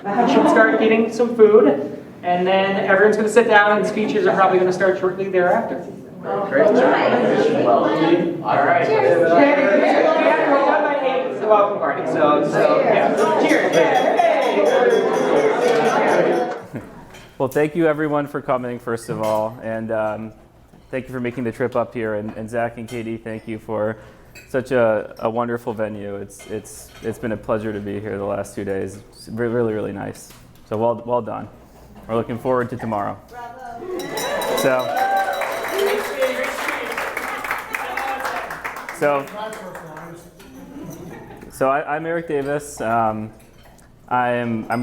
we should start getting some food, and then everyone's going to sit down, and speeches are probably going to start shortly thereafter. Great. All right. We have done by 8, it's a welcome party. So yeah. Cheers. Well, thank you everyone for coming, first of all, and thank you for making the trip up here. And Zach and Caity, thank you for such a wonderful venue. It's been a pleasure to be here the last 2 days. It's really, really nice. So well done. We're looking forward to tomorrow. So I'm Eric Davis. I'm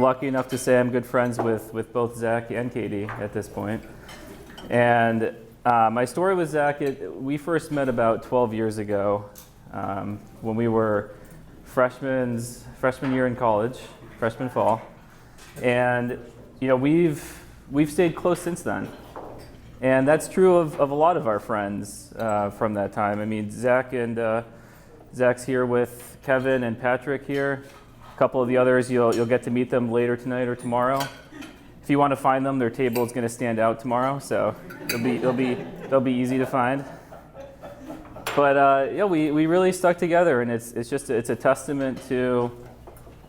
lucky enough to say I'm good friends with both Zach and Caity at this point. And my story with Zach, we first met about 12 years ago when we were freshman year in college, freshman fall. And we've stayed close since then. And that's true of a lot of our friends from that time. I mean, Zach's here with Kevin and Patrick here. A couple of the others, you'll get to meet them later tonight or tomorrow. If you want to find them, their table is going to stand out tomorrow, so they'll be easy to find. But we really stuck together, and it's a testament to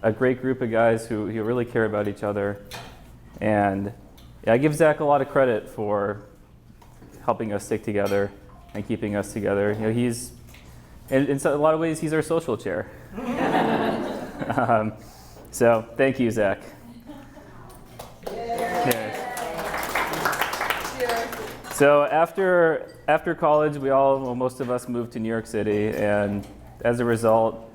a great group of guys who really care about each other. And I give Zach a lot of credit for helping us stick together and keeping us together. He's in a lot of ways he's our social chair. So thank you, Zach. Cheers. So after college, most of us moved to New York City, and as a result,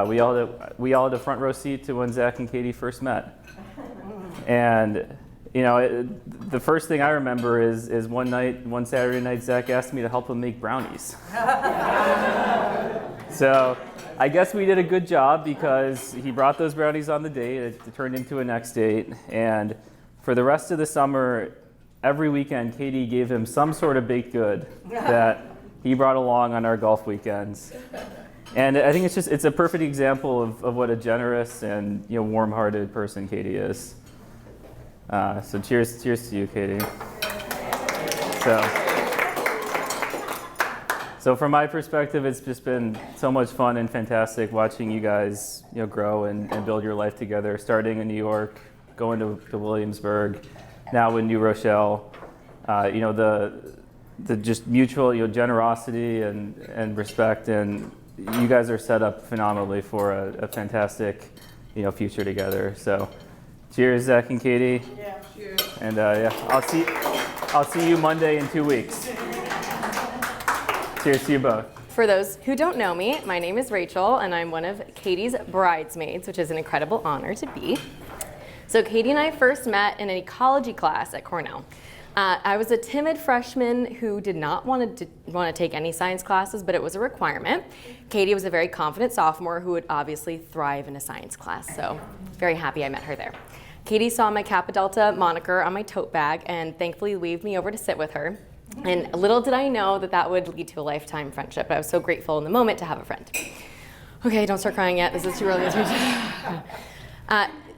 we all had a front row seat to when Zach and Caity first met. And the first thing I remember is one Saturday night, Zach asked me to help him make brownies. So I guess we did a good job because he brought those brownies on the date. It turned into a next date. And for the rest of the summer, every weekend, Caity gave him some sort of baked good that he brought along on our golf weekends. And I think it's a perfect example of what a generous and warm-hearted person Caity is. So cheers to you, Caity. So from my perspective, it's just been so much fun and fantastic watching you guys grow and build your life together, starting in New York, going to Williamsburg, now in New Rochelle. The just mutual generosity and respect, and you guys are set up phenomenally for a fantastic future together. So cheers, Zach and Caity. Yeah, cheers. And I'll see you Monday in 2 weeks. Cheers to you both. For those who don't know me, my name is Rachel, and I'm one of Caity's bridesmaids, which is an incredible honor to be. So Caity and I first met in an ecology class at Cornell. I was a timid freshman who did not want to take any science classes, but it was a requirement. Caity was a very confident sophomore who would obviously thrive in a science class, so very happy I met her there. Caity saw my Kappa Delta moniker on my tote bag and thankfully waved me over to sit with her. And little did I know that would lead to a lifetime friendship, but I was so grateful in the moment to have a friend. Okay, don't start crying yet, this is too early.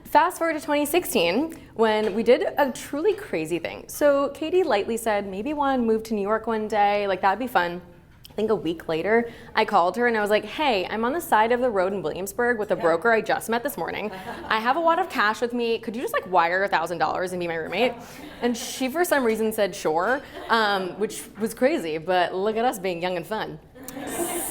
Fast forward to 2016, when we did a truly crazy thing. So Caity lightly said, maybe want to move to New York one day, that'd be fun. I think a week later, I called her and I was like, hey, I'm on the side of the road in Williamsburg with a broker I just met this morning. I have a wad of cash with me. Could you just wire $1,000 and be my roommate? And she, for some reason, said sure, which was crazy, but look at us being young and fun.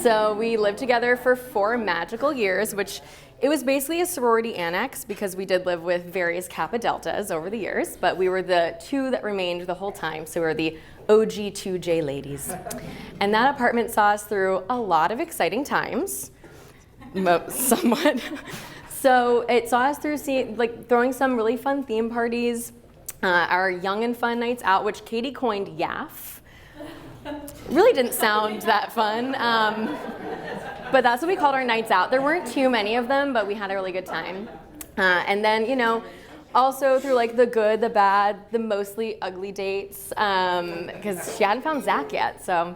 So we lived together for 4 magical years, which it was basically a sorority annex because we did live with various Kappa Deltas over the years, but we were the 2 that remained the whole time, so we were the OG 2J ladies. And that apartment saw us through a lot of exciting times, somewhat. So it saw us through throwing some really fun theme parties, our young and fun nights out, which Caity coined YAF. Really didn't sound that fun, but that's what we called our nights out. There weren't too many of them, but we had a really good time. And then, also through the good, the bad, the mostly ugly dates, because she hadn't found Zach yet. So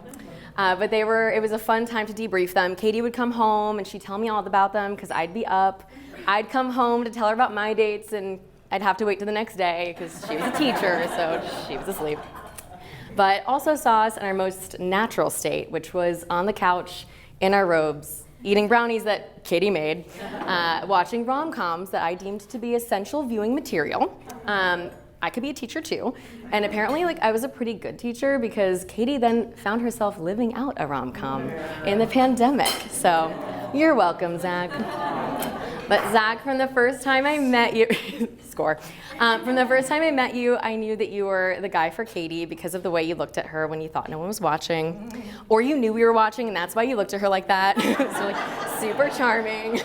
But it was a fun time to debrief them. Caity would come home and she'd tell me all about them because I'd be up. I'd come home to tell her about my dates and I'd have to wait till the next day because she was a teacher, so she was asleep. But also saw us in our most natural state, which was on the couch in our robes, eating brownies that Caity made, watching rom-coms that I deemed to be essential viewing material. I could be a teacher too, and apparently I was a pretty good teacher because Caity then found herself living out a rom-com in the pandemic. So you're welcome, Zach. But Zach, from the first time I met you, from the first time I met you, I knew that you were the guy for Caity because of the way you looked at her when you thought no one was watching. Or you knew we were watching and that's why you looked at her like that. It was super charming,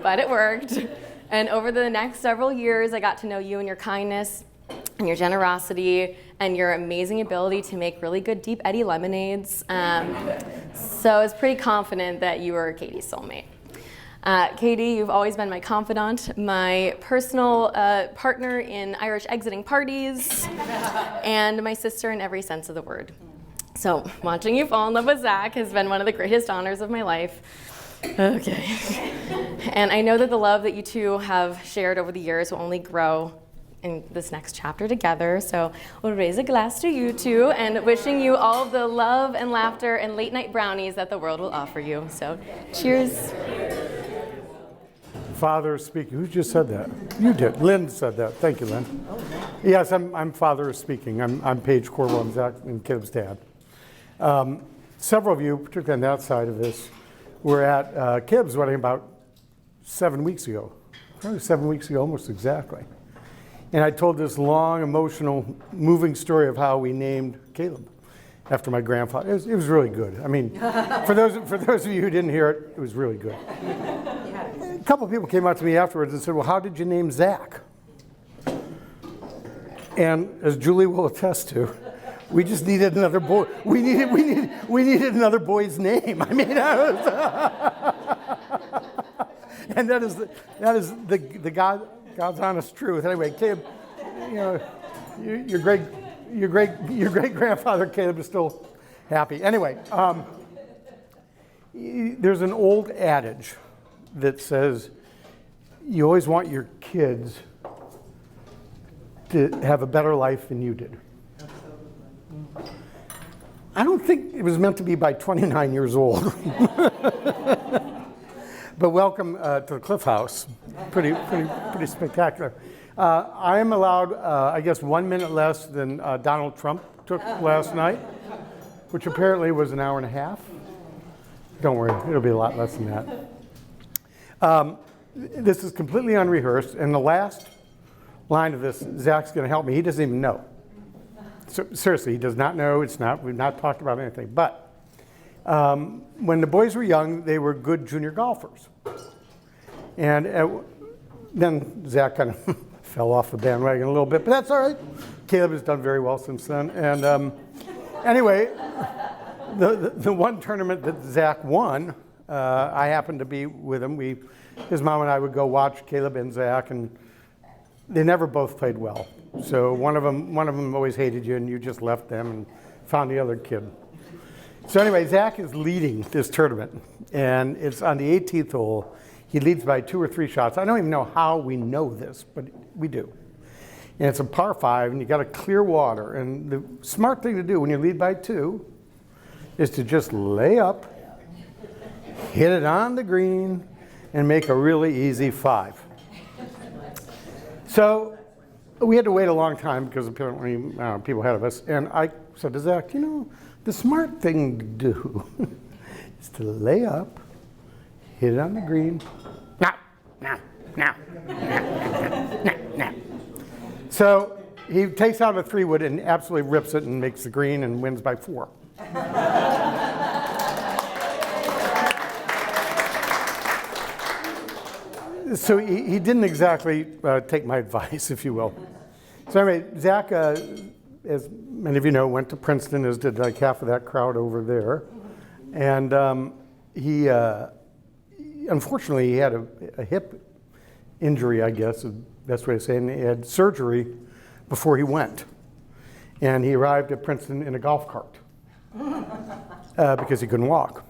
but it worked. And over the next several years, I got to know you and your kindness and your generosity and your amazing ability to make really good deep eddy lemonades. So I was pretty confident that you were Caity's soulmate. Caity, you've always been my confidant, my personal partner in Irish exiting parties, and my sister in every sense of the word. So watching you fall in love with Zach has been one of the greatest honors of my life. Okay. And I know that the love that you two have shared over the years will only grow in this next chapter together. So we'll raise a glass to you two and wishing you all of the love and laughter and late night brownies that the world will offer you. So cheers. Father is speaking. Who just said that? You did. Lynn said that. Thank you, Lynn. Yes, I'm Father is speaking. I'm Paige Corwell. I'm Zach and Caleb's dad. Several of you, particularly on that side of this, were at Caleb's wedding about 7 weeks ago. Probably 7 weeks ago, almost exactly. And I told this long, emotional, moving story of how we named Caleb after my grandfather. It was really good. I mean, for those of you who didn't hear it, it was really good. A couple of people came up to me afterwards and said, "Well, how did you name Zach?" And as Julie will attest to, we just needed another boy. We needed another boy's name. I mean, and that is the God's honest truth. Anyway, Caleb, you know, your great grandfather Caleb is still happy. Anyway, there's an old adage that says you always want your kids to have a better life than you did. I don't think it was meant to be by 29 years old. But welcome to the Cliff House. Pretty spectacular. I am allowed, I guess, 1 minute less than Donald Trump took last night, which apparently was an hour and a half. Don't worry, it'll be a lot less than that. This is completely unrehearsed, and the last line of this, Zach's going to help me. He doesn't even know. So, seriously, he does not know. We've not talked about anything. But when the boys were young, they were good junior golfers. And then Zach kind of fell off the bandwagon a little bit, but that's all right. Caleb has done very well since then. And anyway, the one tournament that Zach won, I happened to be with him. His mom and I would go watch Caleb and Zach, and they never both played well. So one of them always hated you, and you just left them and found the other kid. So anyway, Zach is leading this tournament, and it's on the 18th hole. He leads by 2 or 3 shots. I don't even know how we know this, but we do. And it's a par 5, and you got to clear water. And the smart thing to do when you lead by 2 is to just lay up, hit it on the green, and make a really easy 5. So we had to wait a long time because apparently people ahead of us. And I said to Zach, the smart thing to do is to lay up, hit it on the green. Now. So he takes out a 3-wood and absolutely rips it and makes the green and wins by 4. So he didn't exactly take my advice, if you will. So anyway, Zach, as many of you know, went to Princeton, as did like half of that crowd over there. And he, unfortunately, he had a hip injury, I guess, is the best way to say it. And he had surgery before he went. And he arrived at Princeton in a golf cart. because he couldn't walk.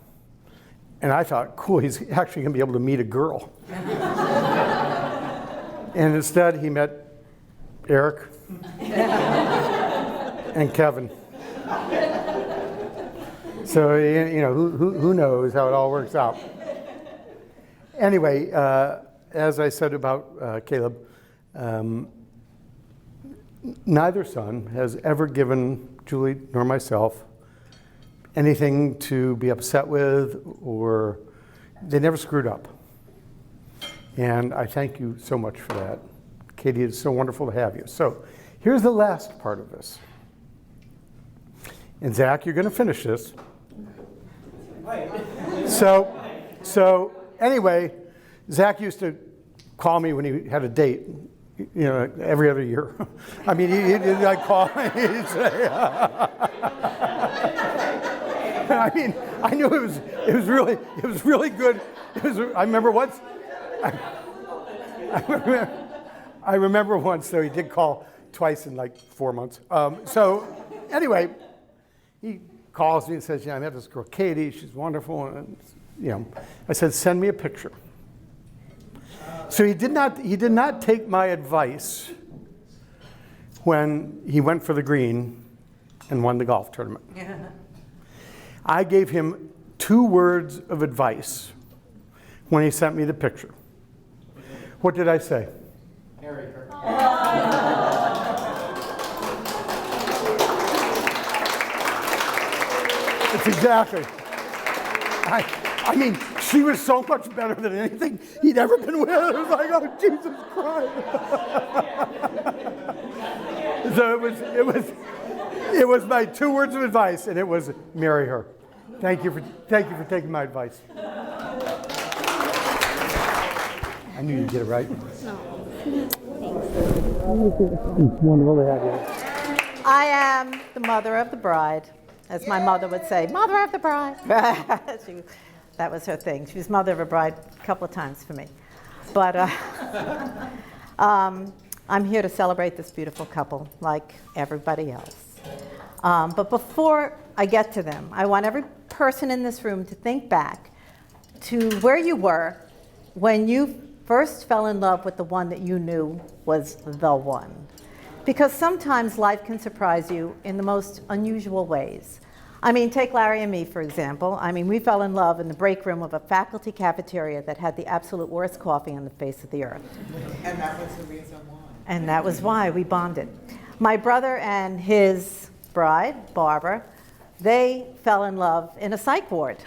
And I thought, cool, he's actually going to be able to meet a girl. And instead, he met Eric and Kevin. So, you know, who knows how it all works out. Anyway, as I said about Caleb, neither son has ever given Julie nor myself anything to be upset with, or they never screwed up. And I thank you so much for that. Caity, it's so wonderful to have you. So here's the last part of this. And Zach, you're going to finish this. So anyway, Zach used to call me when he had a date, you know, every other year. I mean, he'd like call me. He'd say, I mean, I knew it was really good. I remember once. I remember once, though, he did call twice in like 4 months. So anyway, he calls me and says, "Yeah, I met this girl, Caity. She's wonderful." And you know, I said, "Send me a picture." So he did not take my advice when he went for the green and won the golf tournament. I gave him 2 words of advice when he sent me the picture. What did I say? Marry her. It's exactly. I mean, she was so much better than anything he'd ever been with. It was like, oh, Jesus Christ. So it was my 2 words of advice, and it was marry her. Thank you for taking my advice. I knew you'd get it right. It's wonderful to have you. I am the mother of the bride, as my mother would say, mother of the bride. That was her thing. She was mother of a bride a couple of times for me. But I'm here to celebrate this beautiful couple like everybody else. But before I get to them, I want every person in this room to think back to where you were when you first fell in love with the one that you knew was the one. Because sometimes life can surprise you in the most unusual ways. I mean, take Larry and me, for example. I mean, we fell in love in the break room of a faculty cafeteria that had the absolute worst coffee on the face of the earth. And that was the reason why. And that was why we bonded. My brother and his bride, Barbara, they fell in love in a psych ward.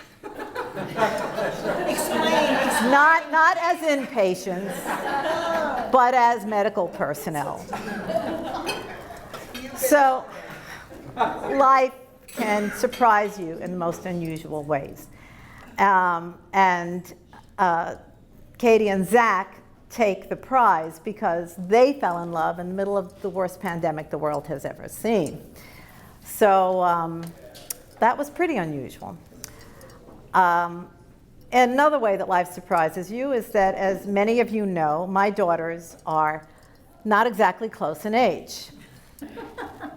Explain. Not as inpatients, but as medical personnel. So life can surprise you in the most unusual ways. And Caity and Zach take the prize because they fell in love in the middle of the worst pandemic the world has ever seen. So that was pretty unusual. Another way that life surprises you is that, as many of you know, my daughters are not exactly close in age.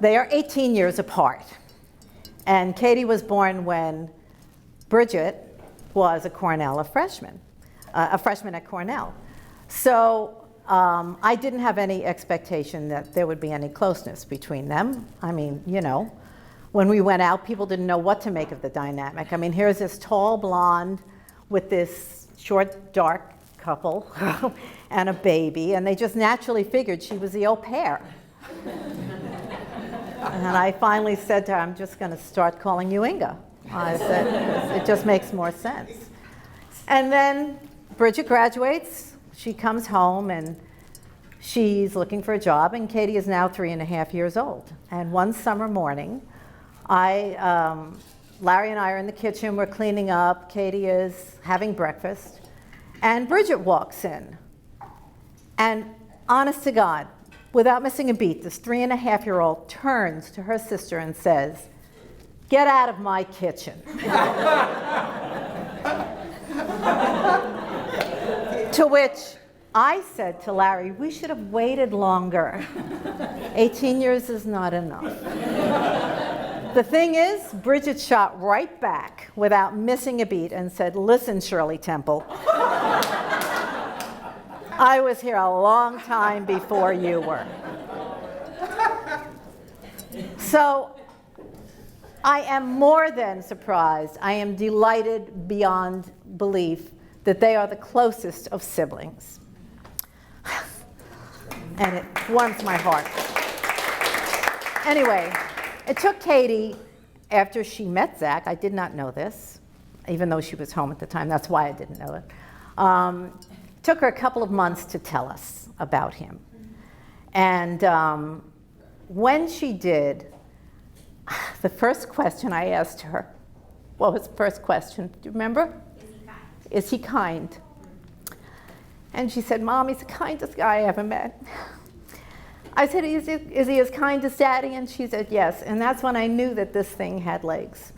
They are 18 years apart. And Caity was born when Bridget was a freshman at Cornell. So I didn't have any expectation that there would be any closeness between them. I mean, you know, when we went out, people didn't know what to make of the dynamic. I mean, here's this tall blonde with this short, dark couple and a baby, and they just naturally figured she was the au pair. And I finally said to her, I'm just going to start calling you Inga. I said, it just makes more sense. And then Bridget graduates. She comes home, and she's looking for a job, and Caity is now 3.5 years old. And one summer morning, Larry and I are in the kitchen. We're cleaning up. Caity is having breakfast. And Bridget walks in. And honest to God, without missing a beat, this 3.5-year-old turns to her sister and says, "Get out of my kitchen." To which I said to Larry, we should have waited longer. 18 years is not enough. The thing is, Bridget shot right back without missing a beat and said, "Listen, Shirley Temple, I was here a long time before you were." So I am more than surprised. I am delighted beyond belief that they are the closest of siblings. And it warms my heart. Anyway, it took Caity, after she met Zach, I did not know this, even though she was home at the time, that's why I didn't know it. Took her a couple of months to tell us about him. And when she did, the first question I asked her, what was the first question? Do you remember? Is he kind? And she said, "Mom, he's the kindest guy I ever met." I said, is he as kind as Daddy? And she said, yes. And that's when I knew that this thing had legs.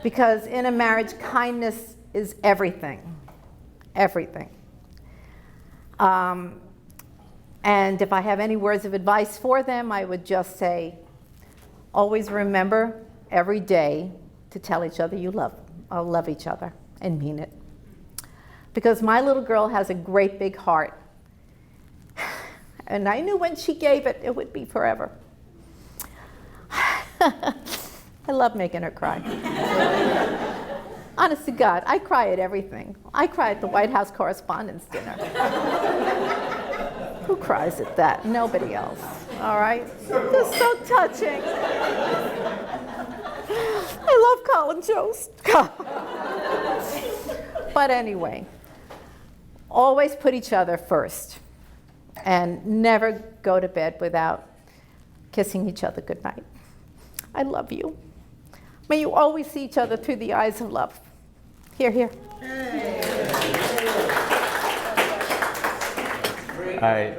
Because in a marriage, kindness is everything. Everything. And if I have any words of advice for them, I would just say, always remember every day to tell each other you love each other and mean it. Because my little girl has a great big heart. And I knew when she gave it, it would be forever. I love making her cry. Honest to God, I cry at everything. I cry at the White House Correspondents' Dinner. Who cries at that? Nobody else. All right? It's so touching. I love Colin Jost. But anyway, always put each other first. And never go to bed without kissing each other goodnight. I love you. May you always see each other through the eyes of love. Here, here. Hi.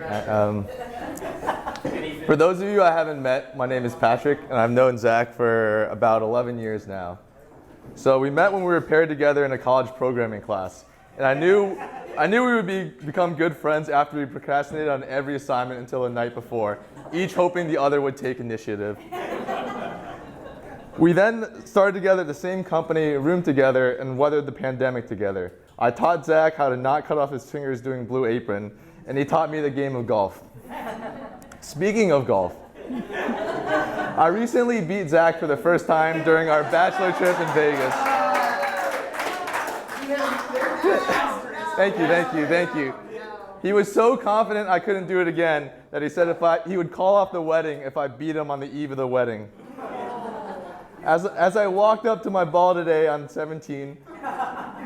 For those of you I haven't met, my name is Patrick, and I've known Zach for about 11 years now. So we met when we were paired together in a college programming class. And I knew we would become good friends after we procrastinated on every assignment until the night before, each hoping the other would take initiative. We then started together at the same company, roomed together, and weathered the pandemic together. I taught Zach how to not cut off his fingers doing Blue Apron, and he taught me the game of golf. Speaking of golf, I recently beat Zach for the first time during our bachelor trip in Vegas. Thank you. He was so confident I couldn't do it again that he said he would call off the wedding if I beat him on the eve of the wedding. As I walked up to my ball today on 17,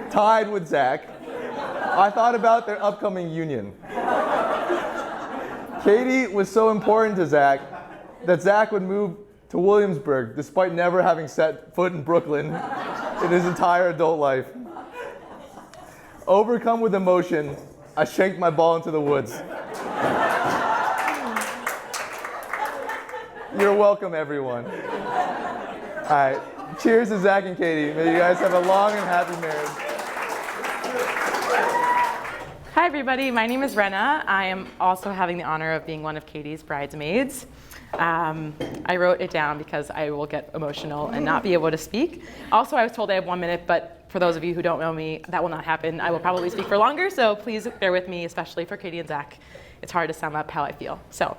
tied with Zach, I thought about their upcoming union. Caity was so important to Zach that Zach would move to Williamsburg despite never having set foot in Brooklyn in his entire adult life. Overcome with emotion, I shanked my ball into the woods. You're welcome, everyone. All right, cheers to Zach and Caity. May you guys have a long and happy marriage. Hi everybody, my name is Renna. I am also having the honor of being one of Caity's bridesmaids. I wrote it down because I will get emotional and not be able to speak. Also, I was told I have 1 minute, but for those of you who don't know me, that will not happen. I will probably speak for longer, so please bear with me, especially for Caity and Zach. It's hard to sum up how I feel. So,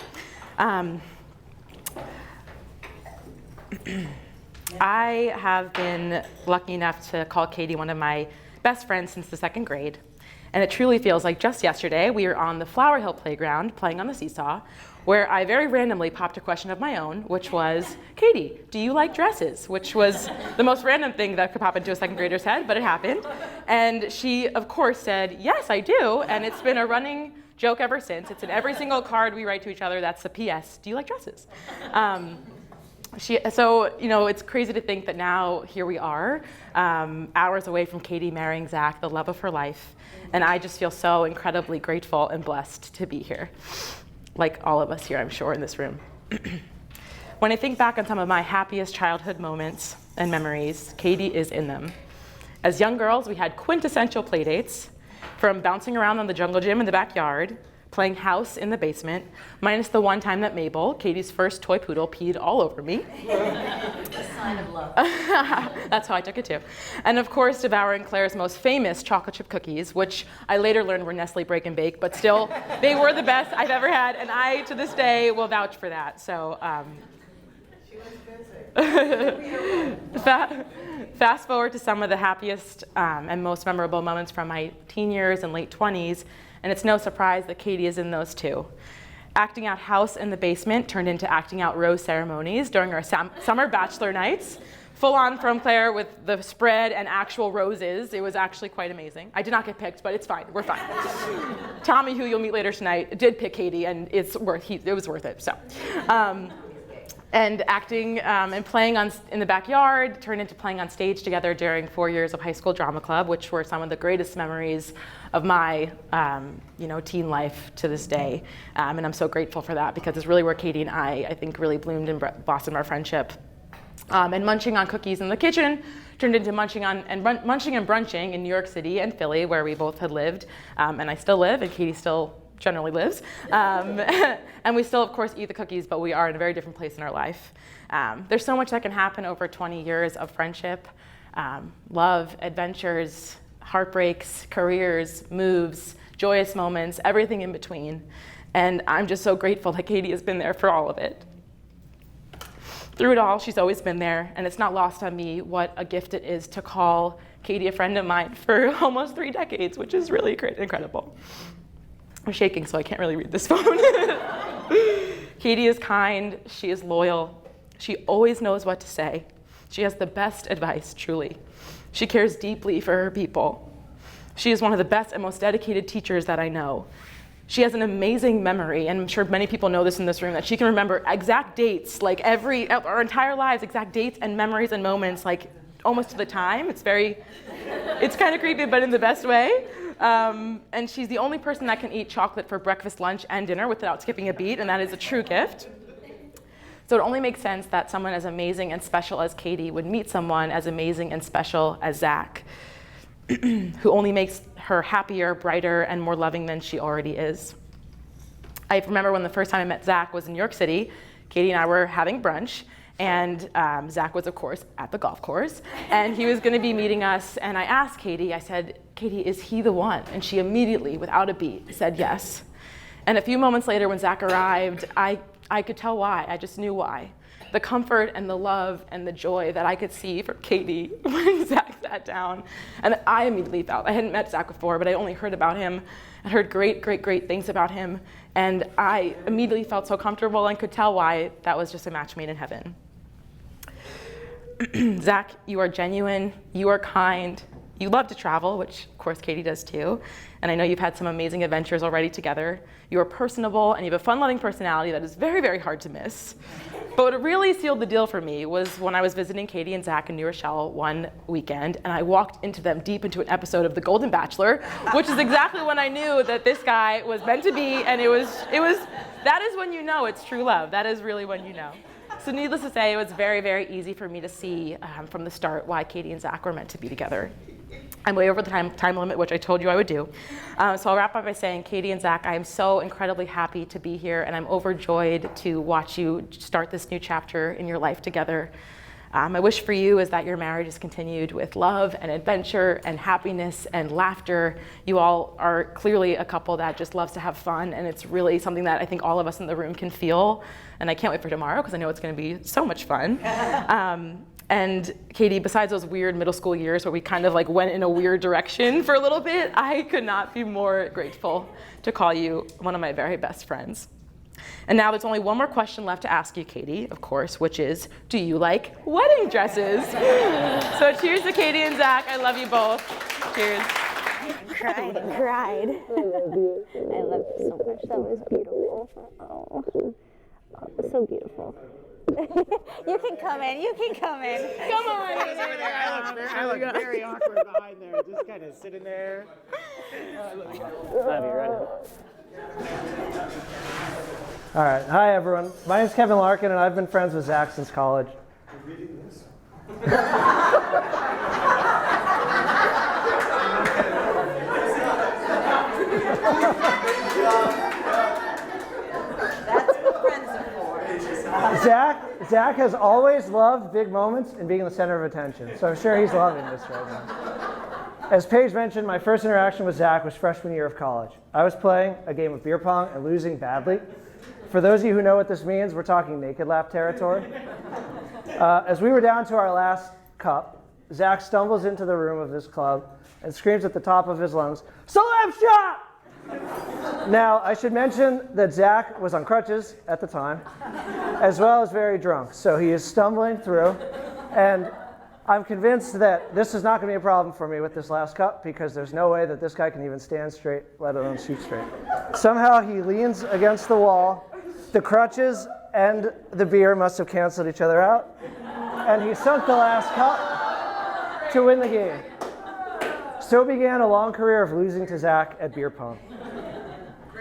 I have been lucky enough to call Caity one of my best friends since the 2nd grade. And it truly feels like just yesterday we were on the Flower Hill playground playing on the seesaw, where I very randomly popped a question of my own, which was, Caity, do you like dresses? Which was the most random thing that could pop into a 2nd grader's head, but it happened. And she, of course, said, yes, I do. And it's been a running joke ever since. It's in every single card we write to each other. That's the PS, do you like dresses? So, it's crazy to think that now here we are, hours away from Caity marrying Zach, the love of her life. And I just feel so incredibly grateful and blessed to be here, like all of us here, I'm sure, in this room. When I think back on some of my happiest childhood moments and memories, Caity is in them. As young girls, we had quintessential play dates, from bouncing around on the jungle gym in the backyard, playing house in the basement, minus the one time that Mabel, Caity's first toy poodle, peed all over me. sign of love. That's how I took it too. And of course, devouring Claire's most famous chocolate chip cookies, which I later learned were Nestle Break and Bake, but still, they were the best I've ever had, and I, to this day, will vouch for that. So, fast forward to some of the happiest and most memorable moments from my teen years and late 20s, and it's no surprise that Caity is in those too. Acting out house in the basement turned into acting out rose ceremonies during our summer bachelor nights. Full on from Claire with the spread and actual roses. It was actually quite amazing. I did not get picked, but it's fine. We're fine. Tommy, who you'll meet later tonight, did pick Caity, and it was worth it. So, and acting and playing in the backyard turned into playing on stage together during 4 years of high school drama club, which were some of the greatest memories of my teen life to this day. And I'm so grateful for that, because it's really where Caity and I think, really bloomed and blossomed our friendship. And munching on cookies in the kitchen turned into munching and brunching in New York City and Philly, where we both had lived. And I still live, and Caity still generally lives. And we still, of course, eat the cookies, but we are in a very different place in our life. There's so much that can happen over 20 years of friendship, love, adventures, heartbreaks, careers, moves, joyous moments, everything in between. And I'm just so grateful that Caity has been there for all of it. Through it all, she's always been there, and it's not lost on me what a gift it is to call Caity a friend of mine for almost 3 decades, which is really incredible. I'm shaking, so I can't really read this phone. Caity is kind, she is loyal, she always knows what to say. She has the best advice, truly. She cares deeply for her people. She is one of the best and most dedicated teachers that I know. She has an amazing memory, and I'm sure many people know this in this room, that she can remember exact dates, like our entire lives, exact dates and memories and moments, like almost to the time. It's kind of creepy, but in the best way. And she's the only person that can eat chocolate for breakfast, lunch, and dinner without skipping a beat, and that is a true gift. So it only makes sense that someone as amazing and special as Caity would meet someone as amazing and special as Zach, who only makes her happier, brighter, and more loving than she already is. I remember when the first time I met Zach was in New York City. Caity and I were having brunch, and Zach was, of course, at the golf course, and he was going to be meeting us, and I asked Caity, I said, "Caity, is he the one?" And she immediately, without a beat, said yes. And a few moments later, when Zach arrived, I could tell why. I just knew why. The comfort and the love and the joy that I could see from Caity when Zach sat down. And I immediately felt, I hadn't met Zach before, but I only heard about him and heard great, great, great things about him. And I immediately felt so comfortable and could tell why that was just a match made in heaven. Zach, you are genuine, you are kind, you love to travel, which of course Caity does too. And I know you've had some amazing adventures already together. You are personable and you have a fun-loving personality that is very, very hard to miss. But what really sealed the deal for me was when I was visiting Caity and Zach in New Rochelle one weekend, and I walked into them deep into an episode of The Golden Bachelor, which is exactly when I knew that this guy was meant to be, and that is when you know it's true love. That is really when you know. So needless to say, it was very, very easy for me to see from the start why Caity and Zach were meant to be together. I'm way over the time limit, which I told you I would do. So I'll wrap up by saying, Caity and Zach, I am so incredibly happy to be here, and I'm overjoyed to watch you start this new chapter in your life together. My wish for you is that your marriage is continued with love and adventure and happiness and laughter. You all are clearly a couple that just loves to have fun, and it's really something that I think all of us in the room can feel. And I can't wait for tomorrow because I know it's going to be so much fun. And Caity, besides those weird middle school years where we kind of like went in a weird direction for a little bit, I could not be more grateful to call you one of my very best friends. And now there's only one more question left to ask you, Caity, of course, which is, do you like wedding dresses? So cheers to Caity and Zach. I love you both. Cheers. I cried. I love you. I love you so much. That was beautiful. Oh, so beautiful. You can come in. You can come in. Come on. I look very awkward behind there, just kind of sitting there. Love you, right? All right. Hi, everyone. My name's Kevin Larkin, and I've been friends with Zach since college. You're reading this? That's what friends are for. Zach, Zach has always loved big moments and being the center of attention, so I'm sure he's loving this right now. As Paige mentioned, my first interaction with Zach was freshman year of college. I was playing a game of beer pong and losing badly. For those of you who know what this means, we're talking naked lap territory. As we were down to our last cup, Zach stumbles into the room of this club and screams at the top of his lungs, "Celeb shot!" Now, I should mention that Zach was on crutches at the time, as well as very drunk. So he is stumbling through, and I'm convinced that this is not going to be a problem for me with this last cup, because there's no way that this guy can even stand straight, let alone shoot straight. Somehow he leans against the wall. The crutches and the beer must have canceled each other out, and he sunk the last cup to win the game. So began a long career of losing to Zach at beer pong.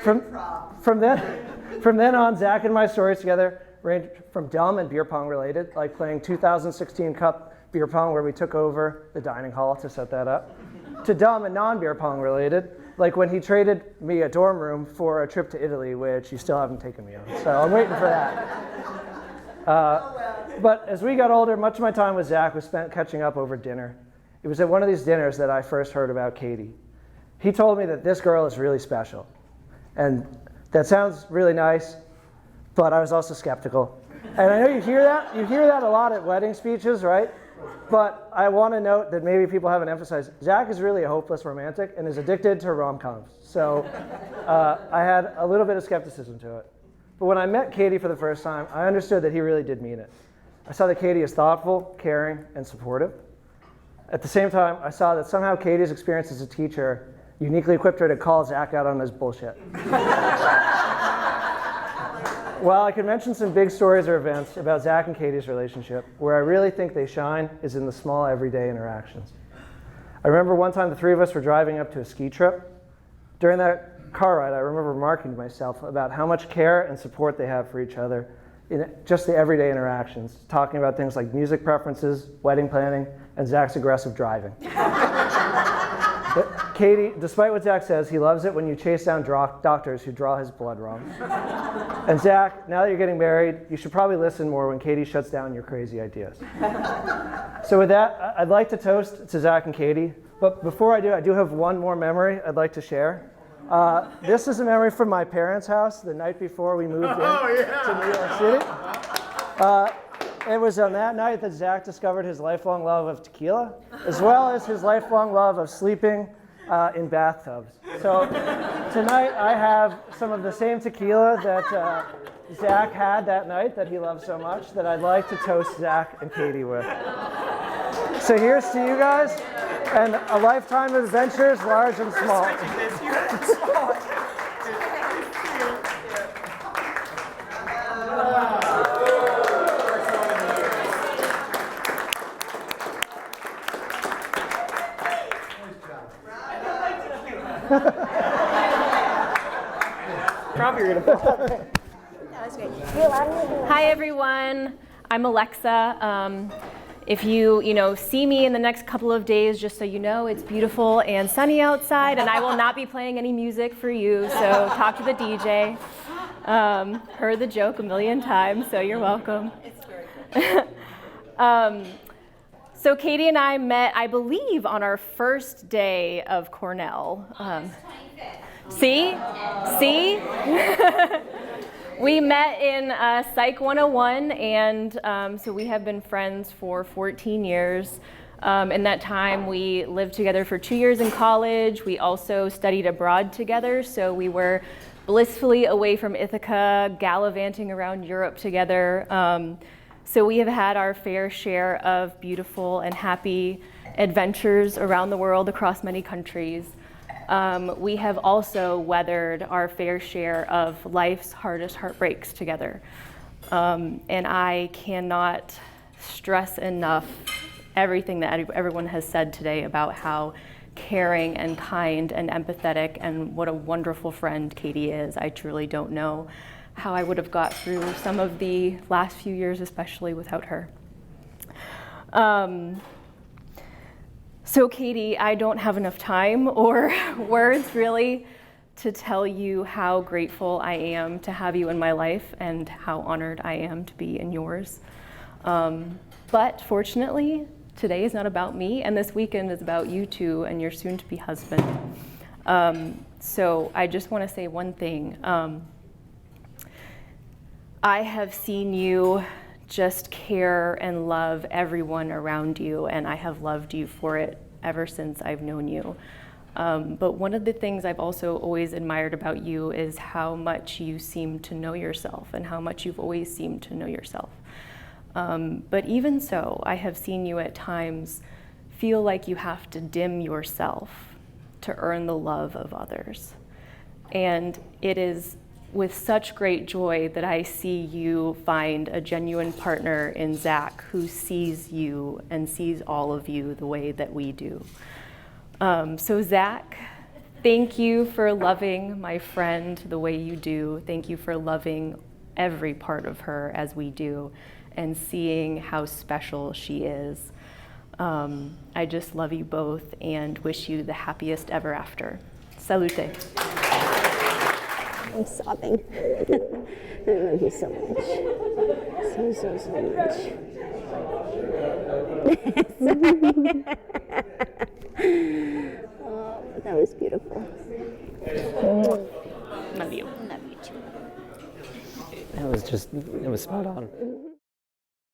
From then on, Zach and my stories together ranged from dumb and beer pong related, like playing 2016 Cup beer pong where we took over the dining hall to set that up, to dumb and non-beer pong related, like when he traded me a dorm room for a trip to Italy, which you still haven't taken me on. So I'm waiting for that. But as we got older, much of my time with Zach was spent catching up over dinner. It was at one of these dinners that I first heard about Caity. He told me that this girl is really special. And that sounds really nice, but I was also skeptical. And I know you hear that a lot at wedding speeches, right? But I want to note that maybe people haven't emphasized, Zach is really a hopeless romantic and is addicted to rom-coms. So I had a little bit of skepticism to it. But when I met Caity for the first time, I understood that he really did mean it. I saw that Caity is thoughtful, caring, and supportive. At the same time, I saw that somehow Katie's experience as a teacher uniquely equipped her to call Zach out on his bullshit. While I could mention some big stories or events about Zach and Katie's relationship, where I really think they shine is in the small everyday interactions. I remember one time the three of us were driving up to a ski trip. During that car ride, I remember remarking to myself about how much care and support they have for each other in just the everyday interactions, talking about things like music preferences, wedding planning, and Zach's aggressive driving. But Caity, despite what Zach says, he loves it when you chase down doctors who draw his blood wrong. And Zach, now that you're getting married, you should probably listen more when Caity shuts down your crazy ideas. So with that, I'd like to toast to Zach and Caity. But before I do have one more memory I'd like to share. This is a memory from my parents' house the night before we moved to New York City. It was on that night that Zach discovered his lifelong love of tequila, as well as his lifelong love of sleeping in bathtubs. So tonight I have some of the same tequila that Zach had that night that he loved so much that I'd like to toast Zach and Caity with. So here's to you guys, and a lifetime of adventures, large and small. Hi everyone, I'm Alexa. If you see me in the next couple of days, just so you know, it's beautiful and sunny outside, and I will not be playing any music for you, so talk to the DJ. Heard the joke a million times, so you're welcome. It's very cool. So Caity and I met, I believe, on our first day of Cornell. See? We met in Psych 101, and so we have been friends for 14 years. In that time, we lived together for 2 years in college. We also studied abroad together, so we were blissfully away from Ithaca, gallivanting around Europe together. So we have had our fair share of beautiful and happy adventures around the world across many countries. We have also weathered our fair share of life's hardest heartbreaks together. And I cannot stress enough everything that everyone has said today about how caring and kind and empathetic and what a wonderful friend Caity is. I truly don't know how I would have got through some of the last few years, especially without her. So Caity, I don't have enough time or words really to tell you how grateful I am to have you in my life and how honored I am to be in yours. But fortunately, today is not about me, and this weekend is about you two and your soon-to-be husband. So I just want to say one thing. I have seen you just care and love everyone around you, and I have loved you for it ever since I've known you. But one of the things I've also always admired about you is how much you seem to know yourself and how much you've always seemed to know yourself. But even so, I have seen you at times feel like you have to dim yourself to earn the love of others. And it is with such great joy that I see you find a genuine partner in Zach who sees you and sees all of you the way that we do. So Zach, thank you for loving my friend the way you do. Thank you for loving every part of her as we do and seeing how special she is. I just love you both and wish you the happiest ever after. Salute. I'm sobbing. I love you so much. So much. Oh, that was beautiful. Love you. Love you too. It was spot on.